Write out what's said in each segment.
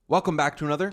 Welcome back to another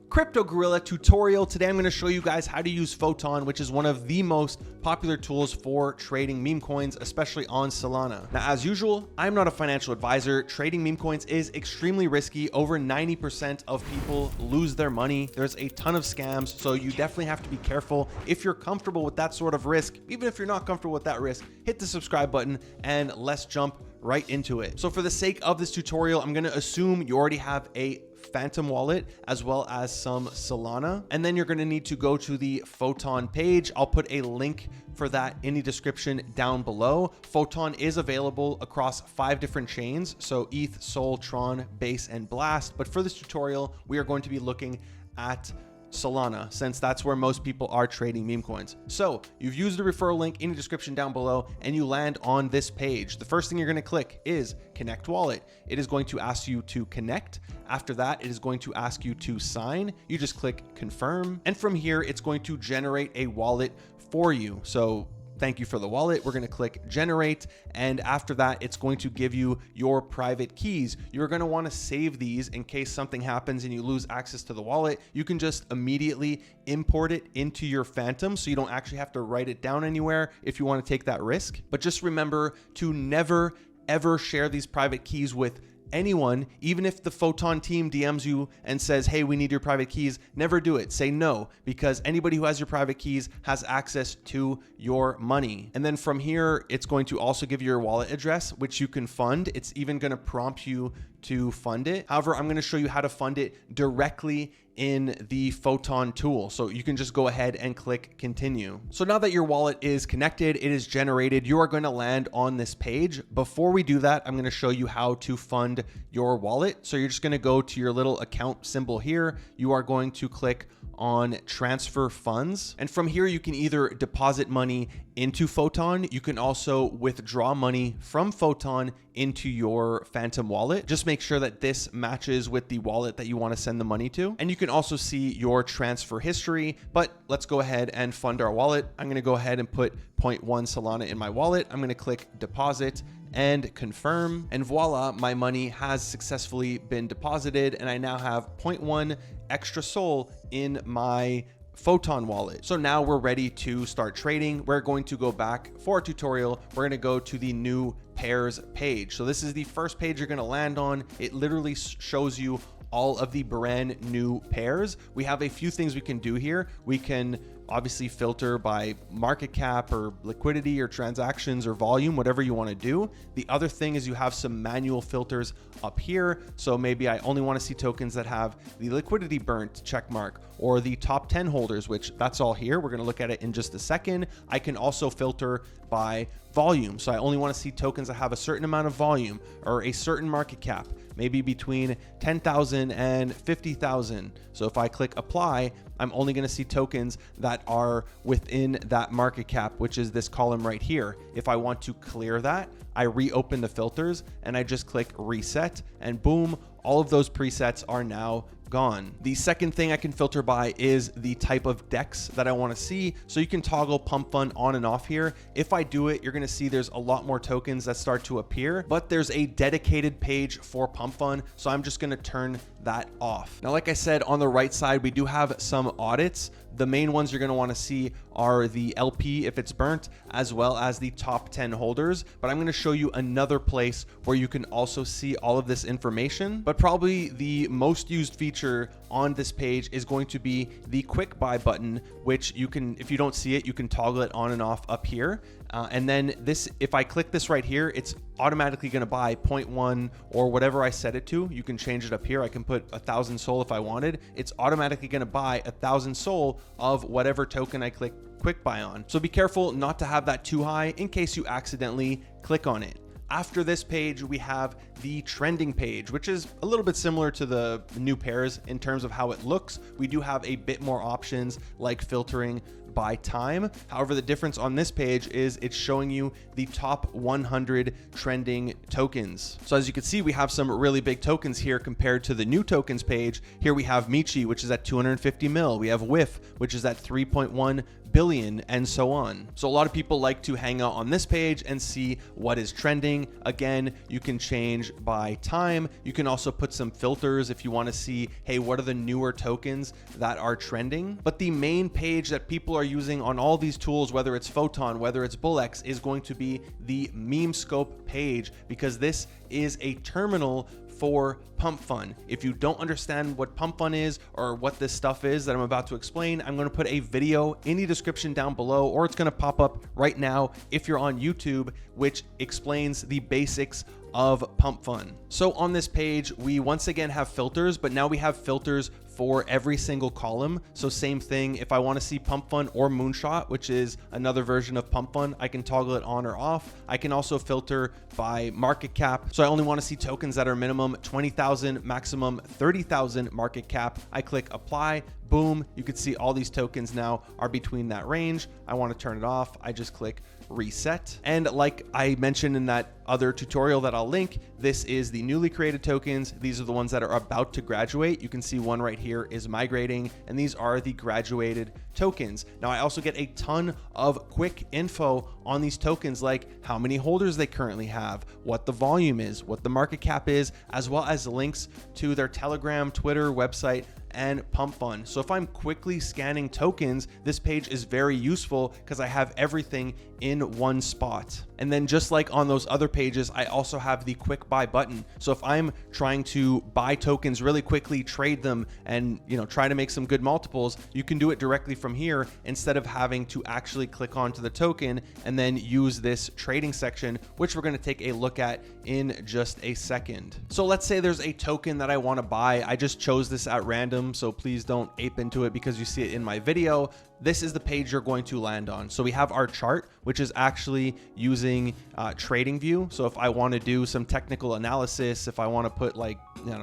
Crypto Gorilla tutorial. Today I'm going to show you guys how to use Photon, which is one of the most popular tools for trading meme coins, especially on Solana. Now, as usual, I'm not a financial advisor. Trading meme coins is extremely risky. Over 90% of people lose their money. There's a ton of scams, so you definitely have to be careful. If you're comfortable with that sort of risk, even if you're not comfortable with that risk, hit the subscribe button and let's jump right into it. So for the sake of this tutorial, I'm going to assume you already have a Phantom wallet as well as some Solana, and then you're going to need to go to the Photon page. I'll put a link for that in the description down below. Photon is available across 5 different chains, so ETH, Sol, Tron, Base, and Blast. But for this tutorial, we are going to be looking at Solana, since that's where most people are trading meme coins. So you've used the referral link in the description down below and you land on this page. The first thing you're going to click is connect wallet. It is going to ask you to connect. After that, it is going to ask you to sign. You just click confirm. And from here, it's going to generate a wallet for you. So thank you for the wallet. We're going to click generate. And after that, it's going to give you your private keys. You're going to want to save these in case something happens and you lose access to the wallet. You can just immediately import it into your Phantom, so you don't actually have to write it down anywhere if you want to take that risk. But just remember to never, ever share these private keys with anyone. Even if the Photon team DMs you and says, hey, we need your private keys, never do it. Say no, because anybody who has your private keys has access to your money. And then from here, it's going to also give you your wallet address, which you can fund. It's even going to prompt you to fund it. However, I'm going to show you how to fund it directly in the Photon tool. So you can just go ahead and click continue. So now that your wallet is connected, it is generated, you are going to land on this page. Before we do that, I'm going to show you how to fund your wallet. So you're just going to go to your little account symbol here. You are going to click on transfer funds. And from here, you can either deposit money into Photon. You can also withdraw money from Photon into your Phantom wallet. Just make sure that this matches with the wallet that you want to send the money to. And you can also see your transfer history, but let's go ahead and fund our wallet. I'm going to go ahead and put 0.1 Solana in my wallet. I'm going to click deposit and confirm, and voila, my money has successfully been deposited and I now have 0.1 extra Sol in my Photon wallet. So now we're ready to start trading. We're going to go back for a tutorial. We're going to go to the new pairs page. So this is the first page you're going to land on. It literally shows you all of the brand new pairs. We have a few things we can do here. We can obviously filter by market cap or liquidity or transactions or volume, whatever you want to do. The other thing is you have some manual filters up here. So maybe I only want to see tokens that have the liquidity burnt check mark, or the top 10 holders, which that's all here. We're going to look at it in just a second. I can also filter by volume. So I only want to see tokens that have a certain amount of volume or a certain market cap, maybe between 10,000 and 50,000. So if I click apply, I'm only going to see tokens that are within that market cap, which is this column right here. If I want to clear that, I reopen the filters and I just click reset, and boom, all of those presets are now gone. The second thing I can filter by is the type of DEX that I want to see. So you can toggle pumpfun on and off here. If I do it, you're going to see there's a lot more tokens that start to appear, but there's a dedicated page for pumpfun. So I'm just going to turn that off. Now, like I said, on the right side, we do have some audits. The main ones you're going to want to see are the LP if it's burnt, as well as the top 10 holders. But I'm going to show you another place where you can also see all of this information. But probably the most used feature on this page is going to be the quick buy button, which you can, if you don't see it, you can toggle it on and off up here. And then this, if I click this right here, it's automatically going to buy 0.1 or whatever I set it to. You can change it up here. I can put 1,000 Sol if I wanted. It's automatically going to buy 1,000 Sol of whatever token I click quick buy on. So be careful not to have that too high in case you accidentally click on it. After this page, we have the trending page, which is a little bit similar to the new pairs in terms of how it looks. We do have a bit more options like filtering by time. However, the difference on this page is it's showing you the top 100 trending tokens. So as you can see, we have some really big tokens here compared to the new tokens page. Here we have Michi, which is at 250 mil. We have WIF, which is at 3.1 billion, and so on. So a lot of people like to hang out on this page and see what is trending. Again, you can change by time. You can also put some filters if you want to see, hey, what are the newer tokens that are trending? But the main page that people are using on all these tools, whether it's Photon, whether it's bullx, is going to be the Memescope page, because this is a terminal for pumpfun. If you don't understand what pumpfun is or what this stuff is that I'm about to explain, I'm going to put a video in the description down below, or it's going to pop up right now if you're on YouTube, which explains the basics of pumpfun. So on this page, we once again have filters, but now we have filters for every single column. So same thing, if I want to see pumpfun or moonshot, which is another version of pumpfun, I can toggle it on or off. I can also filter by market cap. So I only want to see tokens that are minimum 20,000, maximum 30,000 market cap. I click apply. Boom, you can see all these tokens now are between that range. I want to turn it off. I just click reset. And like I mentioned in that other tutorial that I'll link, this is the newly created tokens. These are the ones that are about to graduate. You can see one right here is migrating, and these are the graduated tokens. Now I also get a ton of quick info on these tokens, like how many holders they currently have, what the volume is, what the market cap is, as well as links to their Telegram, Twitter, website, and pumpfun. So if I'm quickly scanning tokens, this page is very useful because I have everything in one spot. And then just like on those other pages, I also have the quick buy button. So if I'm trying to buy tokens really quickly, trade them, and try to make some good multiples, you can do it directly from here instead of having to actually click onto the token and then use this trading section, which we're going to take a look at in just a second. So let's say there's a token that I want to buy. I just chose this at random, so please don't ape into it because you see it in my video. This is the page you're going to land on. So we have our chart, which is actually using trading view. So if I want to do some technical analysis, if I want to put like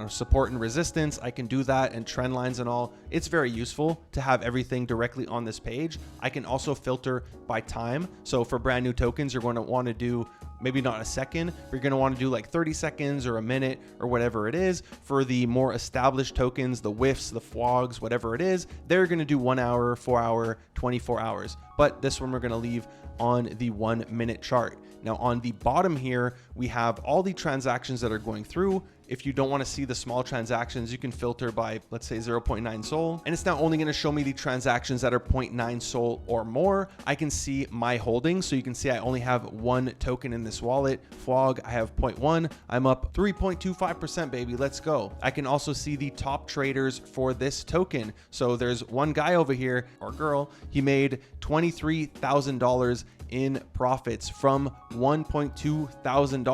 support and resistance, I can do that, and trend lines and all. It's very useful to have everything directly on this page. I can also filter by time. So for brand new tokens, you're going to want to do maybe not a second, but you're going to want to do like 30 seconds or a minute or whatever it is. For the more established tokens, the WIFs, the FWOGs, whatever it is, they're going to do 1 hour, 4 hour, 24 hours. But this one we're going to leave on the 1 minute chart. Now on the bottom here, we have all the transactions that are going through. If you don't want to see the small transactions, you can filter by, let's say, 0.9 SOL. And it's not only going to show me the transactions that are 0.9 SOL or more. I can see my holdings. So you can see I only have 1 token in this wallet. FWOG, I have 0.1. I'm up 3.25%, baby. Let's go. I can also see the top traders for this token. So there's one guy over here, or girl, he made $23,000 in profits from $1.2 thousand.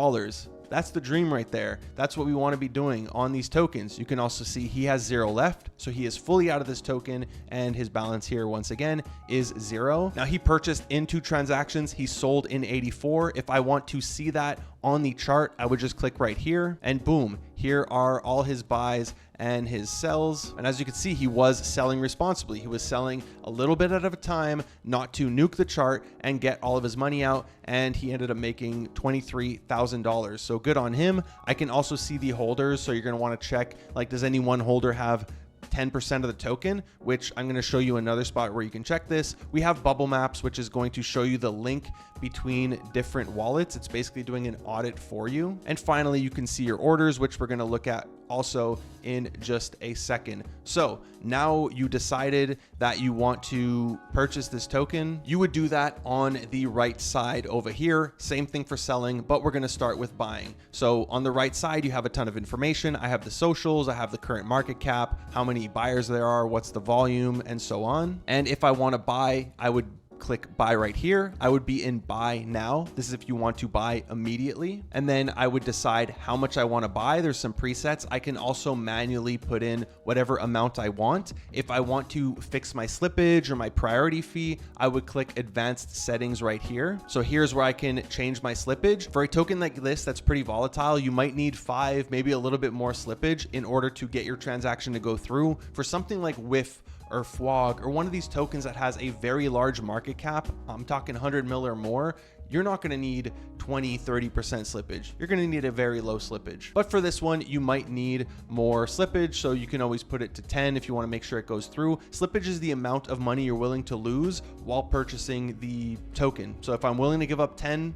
That's the dream right there. That's what we want to be doing on these tokens. You can also see he has 0 left. So he is fully out of this token, and his balance here once again is 0. Now he purchased in 2 transactions. He sold in 84. If I want to see that on the chart, I would just click right here, and boom, here are all his buys and his sells. And as you can see, he was selling responsibly. He was selling a little bit at a time, not to nuke the chart and get all of his money out. And he ended up making $23,000. So good on him. I can also see the holders. So you're going to want to check, like, does any one holder have 10% of the token, which I'm going to show you another spot where you can check this. We have bubble maps, which is going to show you the link between different wallets. It's basically doing an audit for you. And finally, you can see your orders, which we're going to look at also in just a second. So now you decided that you want to purchase this token. You would do that on the right side over here. Same thing for selling, but we're going to start with buying. So on the right side, you have a ton of information. I have the socials, I have the current market cap, how many buyers there are, what's the volume, and so on. And if I want to buy, I would click buy right here. I would be in buy now. This is if you want to buy immediately. And then I would decide how much I want to buy. There's some presets. I can also manually put in whatever amount I want. If I want to fix my slippage or my priority fee, I would click advanced settings right here. So here's where I can change my slippage. For a token like this that's pretty volatile, you might need 5, maybe a little bit more slippage in order to get your transaction to go through. For something like WIF or FWOG or one of these tokens that has a very large market cap, I'm talking 100 mil or more, you're not going to need 20-30% slippage. You're going to need a very low slippage. But for this one, you might need more slippage, so you can always put it to 10 if you want to make sure it goes through. Slippage is the amount of money you're willing to lose while purchasing the token. So if I'm willing to give up 10%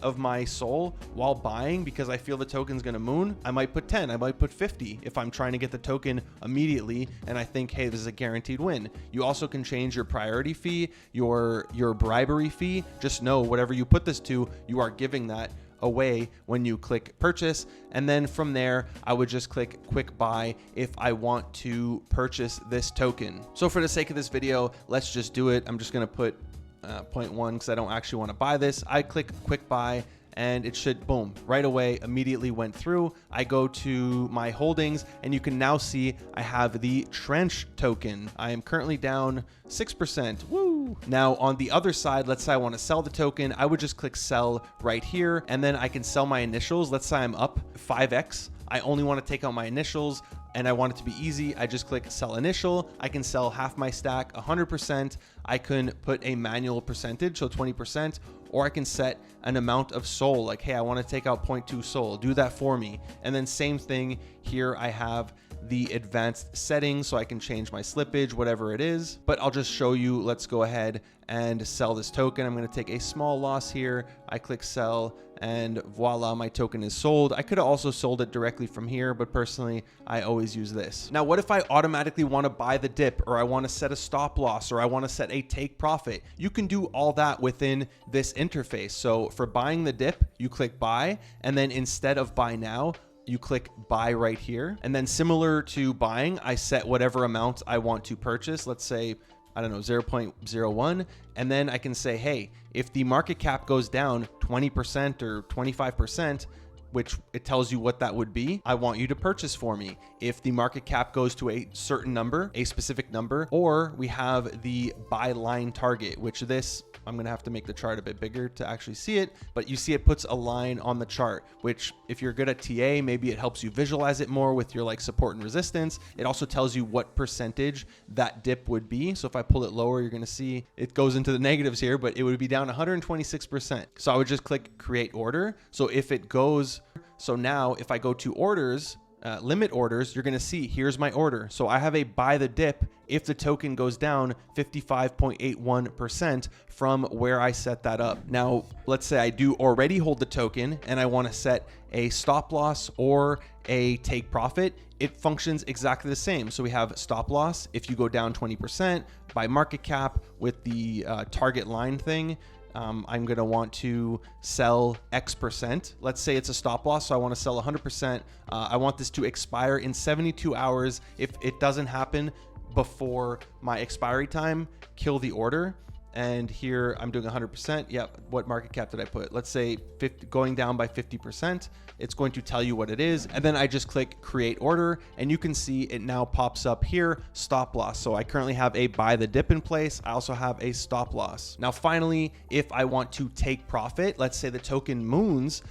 of my SOL while buying because I feel the token's going to moon, I might put 10, I might put 50 if I'm trying to get the token immediately and I think, hey, this is a guaranteed win. You also can change your priority fee, your bribery fee. Just know whatever you put this to, you are giving that away when you click purchase. And then from there, I would just click quick buy if I want to purchase this token. So for the sake of this video, let's just do it. I'm just going to put 0.1 because I don't actually want to buy this. I click quick buy and it should, boom, right away, immediately went through. I go to my holdings and you can now see I have the Trench token. I am currently down 6%. Woo! Now on the other side, let's say I want to sell the token. I would just click sell right here and then I can sell my initials. Let's say I'm up 5x. I only want to take out my initials and I want it to be easy. I just click sell initial. I can sell half my stack 100%. I can put a manual percentage, so 20%, or I can set an amount of SOL, like, hey, I want to take out 0.2 SOL, do that for me. And then same thing here, I have the advanced settings, so I can change my slippage, whatever it is, but I'll just show you. Let's go ahead and sell this token. I'm going to take a small loss here. I click sell and voila, my token is sold. I could have also sold it directly from here, but personally, I always use this. Now, what if I automatically want to buy the dip, or I want to set a stop loss, or I want to set a take profit? You can do all that within this interface. So for buying the dip, you click buy, and then instead of buy now, you click buy right here. And then similar to buying, I set whatever amount I want to purchase. Let's say, I don't know, 0.01. And then I can say, hey, if the market cap goes down 20% or 25%, which it tells you what that would be, I want you to purchase for me. If the market cap goes to a certain number, a specific number, or we have the buy line target, which this, I'm gonna have to make the chart a bit bigger to actually see it, but you see it puts a line on the chart, which if you're good at TA, maybe it helps you visualize it more with your like support and resistance. It also tells you what percentage that dip would be. So if I pull it lower, you're gonna see it goes into the negatives here, but it would be down 126%. So I would just click create order. So if it goes, so now if I go to orders, limit orders, you're going to see here's my order. So I have a buy the dip if the token goes down 55.81% from where I set that up. Now, let's say I do already hold the token and I want to set a stop loss or a take profit. It functions exactly the same. So we have stop loss if you go down 20% by market cap with the target line thing. I'm going to want to sell X%. Let's say it's a stop loss. So I want to sell 100%. I want this to expire in 72 hours. If it doesn't happen before my expiry time, kill the order. And here I'm doing 100%. Yep. What market cap did I put? Let's say 50, going down by 50%. It's going to tell you what it is. And then I just click create order and you can see it now pops up here, stop loss. So I currently have a buy the dip in place. I also have a stop loss. Now, finally, if I want to take profit, let's say the token moons,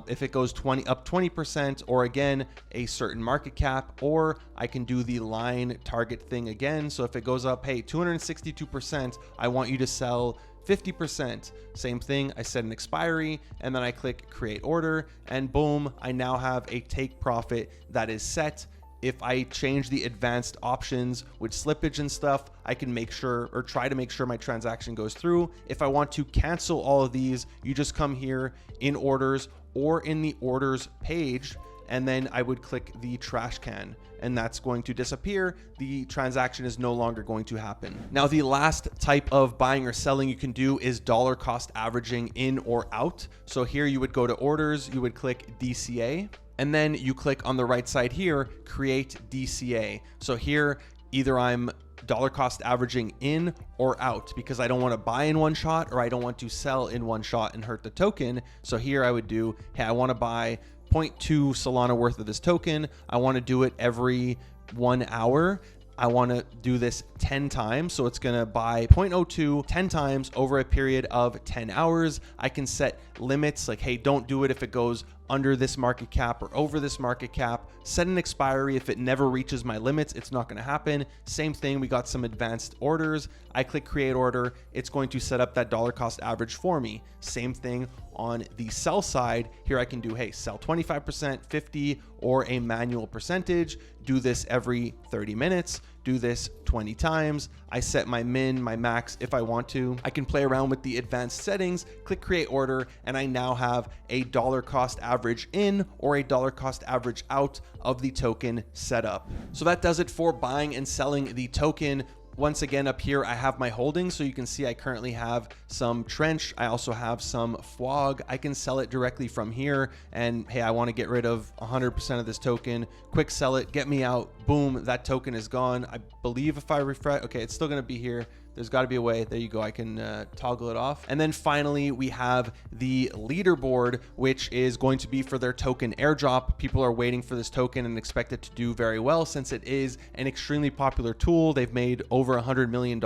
if it goes up 20%, or again, a certain market cap, or I can do the line target thing again. So if it goes up, hey, 262%, I want you to sell 50%. Same thing, I set an expiry and then I click create order and boom, I now have a take profit that is set. If I change the advanced options with slippage and stuff, I can make sure or try to make sure my transaction goes through. If I want to cancel all of these, you just come here in orders or in the orders page, and then I would click the trash can and that's going to disappear. The transaction is no longer going to happen. Now, the last type of buying or selling you can do is dollar cost averaging in or out. So here you would go to orders, you would click DCA, and then you click on the right side here, create DCA. So here, either I'm dollar cost averaging in or out because I don't want to buy in one shot or I don't want to sell in one shot and hurt the token. So here I would do, hey, I want to buy 0.2 Solana worth of this token. I want to do it every 1 hour. I want to do this 10 times. So it's going to buy 0.02 10 times over a period of 10 hours. I can set limits like, hey, don't do it if it goes under this market cap or over this market cap, set an expiry. If it never reaches my limits, it's not going to happen. Same thing, we got some advanced orders. I click create order. It's going to set up that dollar cost average for me. Same thing on the sell side. Here I can do, hey, sell 25%, 50, or a manual percentage. Do this every 30 minutes. Do this 20 times. I set my min, my max if I want to. I can play around with the advanced settings, click create order, and I now have a dollar cost average in or a dollar cost average out of the token set up. So that does it for buying and selling the token. Once again, up here, I have my holdings. So you can see I currently have some Trench. I also have some FWOG. I can sell it directly from here. And hey, I want to get rid of 100% of this token. Quick sell it, get me out. Boom, that token is gone. I believe if I refresh, okay, it's still going to be here. There's got to be a way. There you go. I can toggle it off. And then finally, we have the leaderboard, which is going to be for their token airdrop. People are waiting for this token and expect it to do very well since it is an extremely popular tool. They've made over $100 million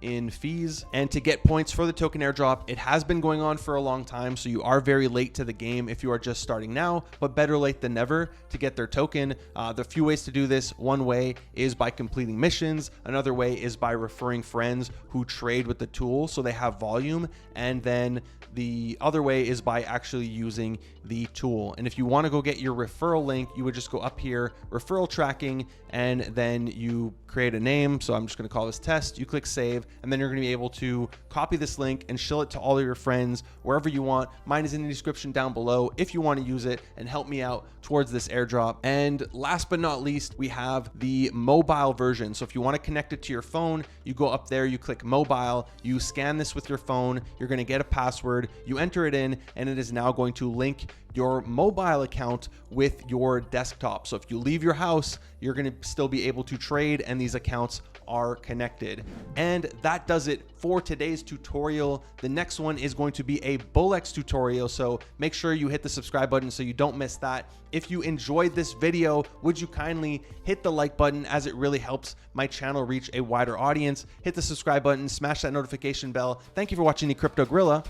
in fees. And to get points for the token airdrop, it has been going on for a long time. So you are very late to the game if you are just starting now, but better late than never to get their token. The few ways to do this. One way is by completing missions. Another way is by referring friends who trade with the tool so they have volume, and then the other way is by actually using the tool. And if you want to go get your referral link, you would just go up here, referral tracking, and then you create a name. So I'm just going to call this test. You click save, and then you're going to be able to copy this link and show it to all of your friends wherever you want. Mine is in the description down below if you want to use it and help me out towards this airdrop. And last but not least, we have the mobile version. So if you want to connect it to your phone, you go up there, you click mobile, you scan this with your phone, you're going to get a password, you enter it in, and it is now going to link your mobile account with your desktop. So if you leave your house, you're going to still be able to trade, and these accounts are connected. And that does it for today's tutorial. The next one is going to be a bullx tutorial, so make sure you hit the subscribe button so you don't miss that. If you enjoyed this video, would you kindly hit the like button, as it really helps my channel reach a wider audience. Hit the subscribe button, smash that notification bell. Thank you for watching the Crypto Gorilla.